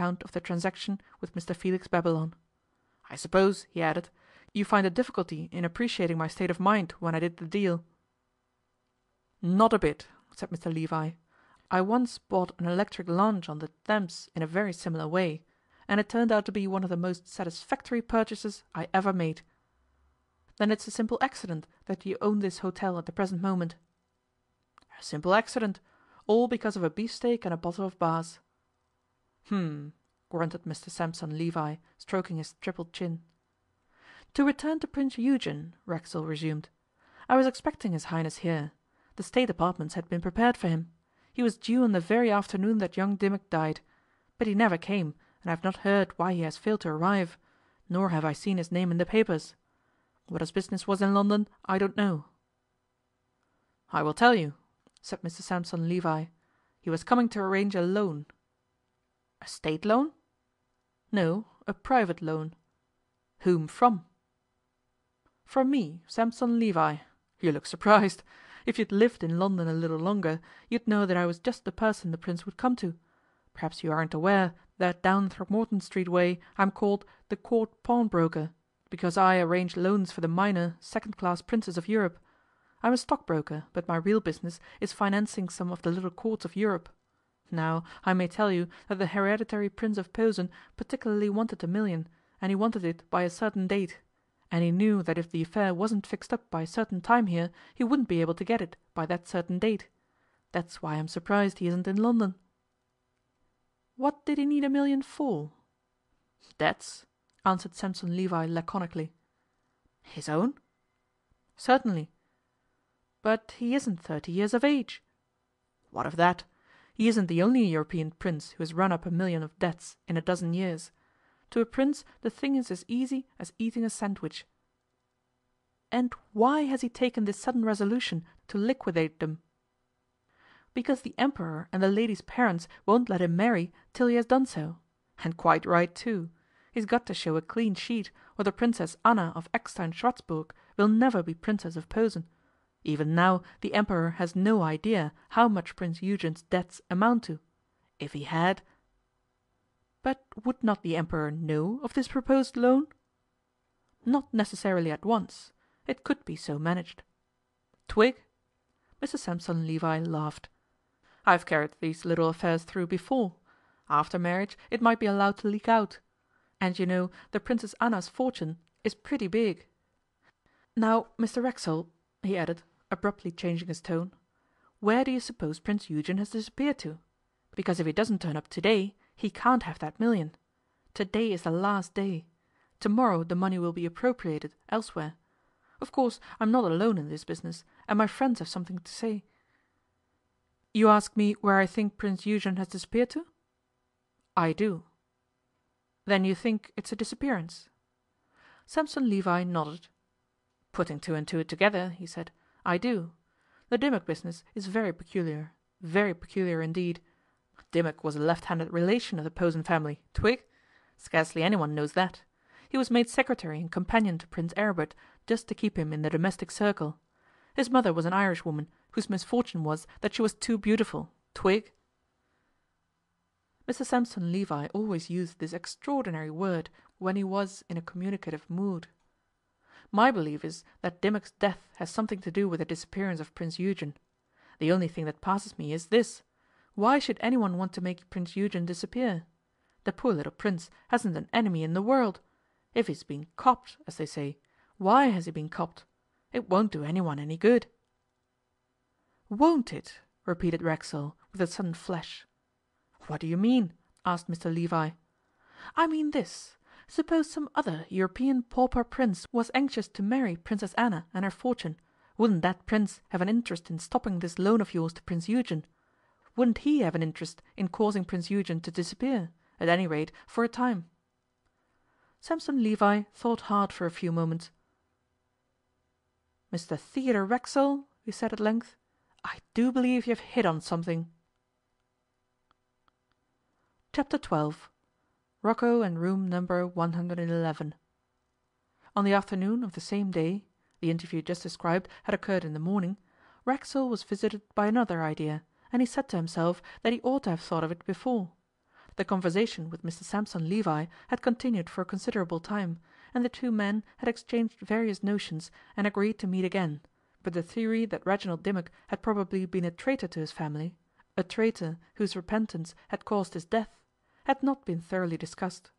account of the transaction with Mr. Felix Babylon. "I suppose," he added, "you find a difficulty in appreciating my state of mind when I did the deal." "Not a bit," said Mr. Levi. "I once bought an electric launch on the Thames in a very similar way, and it turned out to be one of the most satisfactory purchases I ever made." "Then it's a simple accident that you own this hotel at the present moment." "A simple accident, all because of a beefsteak and a bottle of Bass." "H'm," grunted Mr. Sampson Levi, stroking his triple chin. "To return to Prince Eugen," Racksole resumed. "I was expecting his Highness here. The State apartments had been prepared for him. He was due on the very afternoon that young Dimmock died. But he never came, and I have not heard why he has failed to arrive, nor have I seen his name in the papers. What his business was in London I don't know." "I will tell you," said Mr. Sampson Levi. "He was coming to arrange a loan." "A State loan?" "No, a private loan." "Whom from?" "From me, Sampson Levi. You look surprised. If you'd lived in London a little longer, you'd know that I was just the person the Prince would come to. Perhaps you aren't aware that down Throgmorton Street way I'm called the Court Pawnbroker, because I arrange loans for the minor, second-class princes of Europe. I'm a stockbroker, but my real business is financing some of the little courts of Europe. Now, I may tell you that the hereditary Prince of Posen particularly wanted 1,000,000, and he wanted it by a certain date. And he knew that if the affair wasn't fixed up by a certain time here, he wouldn't be able to get it by that certain date. That's why I'm surprised he isn't in London." "What did he need 1,000,000 for?" "Debts," answered Sampson Levi laconically. "His own?" "Certainly." "But he isn't 30 years of age." "What of that? He isn't the only European prince who has run up 1,000,000 of debts in a dozen years. To a prince the thing is as easy as eating a sandwich." "And why has he taken this sudden resolution to liquidate them?" "Because the Emperor and the lady's parents won't let him marry till he has done so. And quite right too. He's got to show a clean sheet, or the Princess Anna of Eckstein Schwarzburg will never be Princess of Posen. Even now the Emperor has no idea how much Prince Eugen's debts amount to. If he had—" "But would not the Emperor know of this proposed loan?" "Not necessarily at once. It could be so managed." "Twig?" Mr. Sampson Levi laughed. "I've carried these little affairs through before. After marriage it might be allowed to leak out. And you know the Princess Anna's fortune is pretty big. Now, Mr. Racksole," he added, abruptly changing his tone, "where do you suppose Prince Eugen has disappeared to? Because if he doesn't turn up today, he can't have that 1,000,000. Today is the last day. Tomorrow the money will be appropriated elsewhere. Of course, I'm not alone in this business, and my friends have something to say." "You ask me where I think Prince Eugen has disappeared to?" "I do." "Then you think it's a disappearance?" Sampson Levi nodded. "Putting two and two together," he said, "I do. The Dimmock business is very peculiar indeed. Dimmock was a left-handed relation of the Posen family, twig? Scarcely anyone knows that. He was made secretary and companion to Prince Aribert just to keep him in the domestic circle. His mother was an Irishwoman, whose misfortune was that she was too beautiful, twig?" Mr. Sampson Levi always used this extraordinary word when he was in a communicative mood. "My belief is that Dimmock's death has something to do with the disappearance of Prince Eugen. The only thing that passes me is this: why should anyone want to make Prince Eugen disappear? The poor little Prince hasn't an enemy in the world. If he's been copped, as they say, why has he been copped? It won't do anyone any good." "Won't it?" repeated Racksole, with a sudden flash. "What do you mean?" asked Mr. Levi. "I mean this. Suppose some other European pauper prince was anxious to marry Princess Anna and her fortune, wouldn't that prince have an interest in stopping this loan of yours to Prince Eugen? Wouldn't he have an interest in causing Prince Eugen to disappear, at any rate for a time?" Sampson Levi thought hard for a few moments. "Mr. Theodore Racksole," he said at length, "I do believe you've hit on something." Chapter 12. Rocco and room number 111. On the afternoon of the same day, the interview just described had occurred in the morning, Racksole was visited by another idea, and he said to himself that he ought to have thought of it before. The conversation with Mr Sampson Levi had continued for a considerable time, and the two men had exchanged various notions and agreed to meet again, but the theory that Reginald Dimmock had probably been a traitor to his family, a traitor whose repentance had caused his death, had not been thoroughly discussed.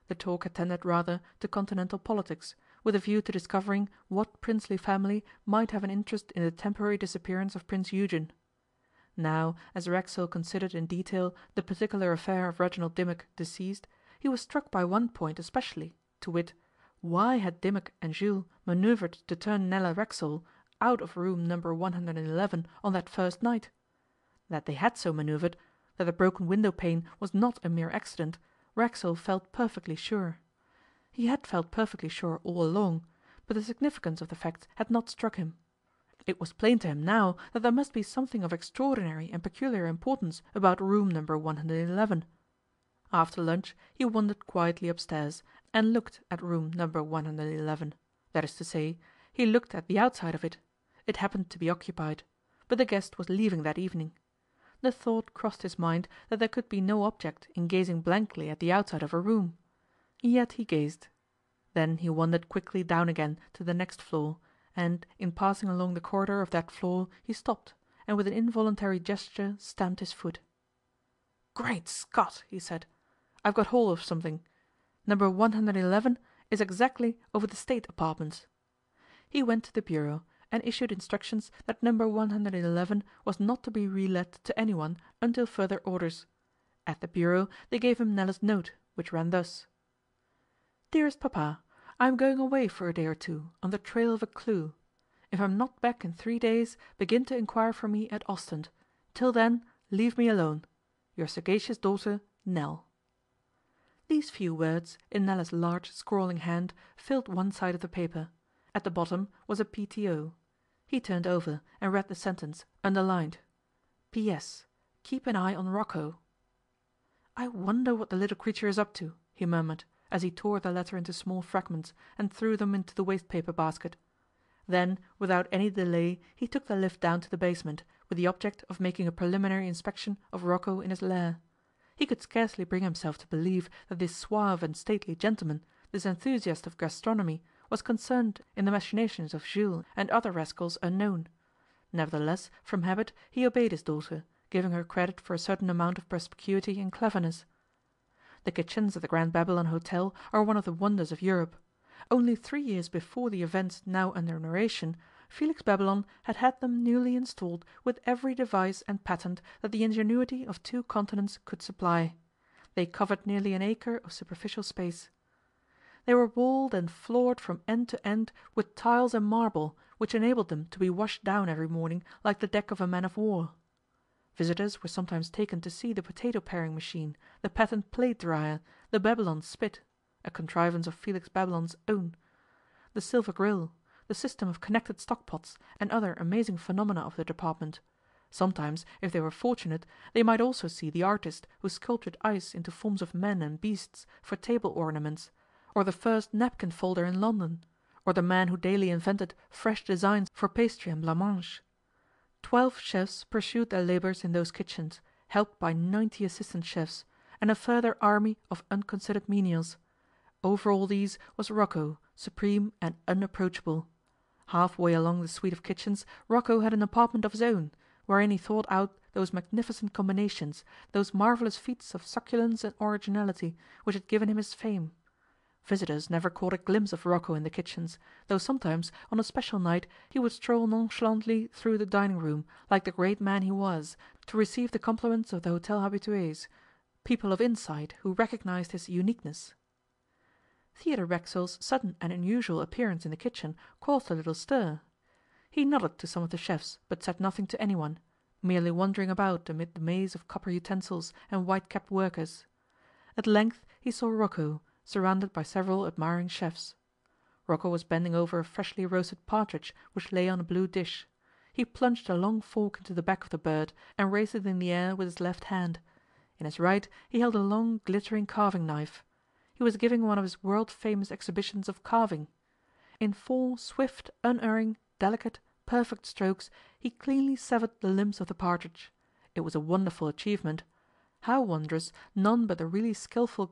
The talk had tended rather to continental politics, with a view to discovering what princely family might have an interest in the temporary disappearance of Prince Eugen. Now, as Racksole considered in detail the particular affair of Reginald Dimmock deceased, he was struck by one point especially, to wit, why had Dimmock and Jules manoeuvred to turn Nella Racksole out of room number 111 on that first night? That they had so manoeuvred, that the broken window pane was not a mere accident, Racksole felt perfectly sure. He had felt perfectly sure all along, but the significance of the fact had not struck him. It was plain to him now that there must be something of extraordinary and peculiar importance about room number 111. After lunch he wandered quietly upstairs and looked at room number 111. That is to say, he looked at the outside of it. It happened to be occupied, but the guest was leaving that evening. The thought crossed his mind that there could be no object in gazing blankly at the outside of a room. Yet he gazed. Then he wandered quickly down again to the next floor, and in passing along the corridor of that floor he stopped, and with an involuntary gesture stamped his foot. "Great Scott!" he said, "I've got hold of something. Number 111 is exactly over the State apartments." He went to the bureau and issued instructions that number 111 was not to be relet to anyone until further orders. At the bureau they gave him Nella's note, which ran thus: "Dearest Papa, I am going away for a day or two, on the trail of a clue. If I'm not back in 3 days, begin to inquire for me at Ostend. Till then, leave me alone. Your sagacious daughter, Nell." These few words, in Nella's large scrawling hand, filled one side of the paper. At the bottom was a P.T.O. He turned over and read the sentence, underlined: "P.S. Keep an eye on Rocco." "I wonder what the little creature is up to," he murmured, as he tore the letter into small fragments and threw them into the waste paper basket. Then, without any delay, he took the lift down to the basement, with the object of making a preliminary inspection of Rocco in his lair. He could scarcely bring himself to believe that this suave and stately gentleman, this enthusiast of gastronomy, was concerned in the machinations of Jules and other rascals unknown. Nevertheless, from habit, he obeyed his daughter, giving her credit for a certain amount of perspicuity and cleverness. The kitchens of the Grand Babylon Hotel are one of the wonders of Europe. Only 3 years before the events now under narration, Felix Babylon had had them newly installed with every device and patent that the ingenuity of 2 continents could supply. They covered nearly an acre of superficial space. They were walled and floored from end to end with tiles and marble, which enabled them to be washed down every morning like the deck of a man of war. Visitors were sometimes taken to see the potato paring machine, the patent plate dryer, the Babylon spit, a contrivance of Felix Babylon's own, the silver grill, the system of connected stockpots, and other amazing phenomena of the department. Sometimes, if they were fortunate, they might also see the artist who sculptured ice into forms of men and beasts for table ornaments, or the first napkin folder in London, or the man who daily invented fresh designs for pastry and blancmange. 12 chefs pursued their labours in those kitchens, helped by 90 assistant chefs, and a further army of unconsidered menials. Over all these was Rocco, supreme and unapproachable. Half way along the suite of kitchens Rocco had an apartment of his own, wherein he thought out those magnificent combinations, those marvellous feats of succulence and originality, which had given him his fame. Visitors never caught a glimpse of Rocco in the kitchens, though sometimes, on a special night, he would stroll nonchalantly through the dining room, like the great man he was, to receive the compliments of the hotel habitués, people of insight who recognized his uniqueness. Theodore Racksole's sudden and unusual appearance in the kitchen caused a little stir. He nodded to some of the chefs, but said nothing to anyone, merely wandering about amid the maze of copper utensils and white-capped workers. At length he saw Rocco, surrounded by several admiring chefs. Rocco was bending over a freshly roasted partridge which lay on a blue dish. He plunged a long fork into the back of the bird and raised it in the air with his left hand. In his right he held a long glittering carving knife. He was giving one of his world-famous exhibitions of carving. In 4 swift, unerring, delicate, perfect strokes he cleanly severed the limbs of the partridge. It was a wonderful achievement. how wondrous none but the really skilful